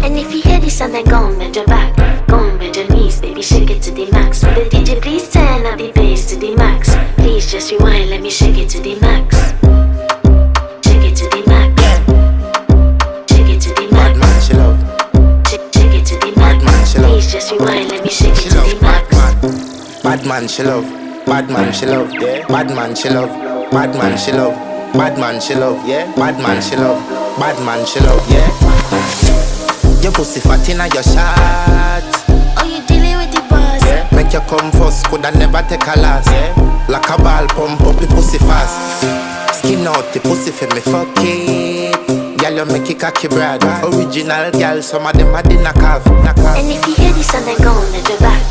And if you hear this and then go on bend your back, go on bend your knees, baby, shake it to the max. Will the DJ please turn up the bass to the max? Please just rewind, let me shake it to the max. Shake it to the max. Shake it to the max. Bad man, she love. Shake it to the max. Bad man, she love. Please just rewind, let me shake it She to love the max. bad man, she love. Bad man, she love. Yeah. Bad man, she love. Bad man, she love. Bad man, she love. Yeah. Bad man, she love. Bad man, she love. Yeah. Your pussy fat inna your shot. Oh, you dealing with the boss? Yeah. Make you come first, coulda never take a last. Yeah. Like a ball, pump up the pussy fast. Skin out the pussy for me fuck it. Girl, you make it cocky brad. Original girl, some of them a dinner calf. And if you hear this and then go on bend your back,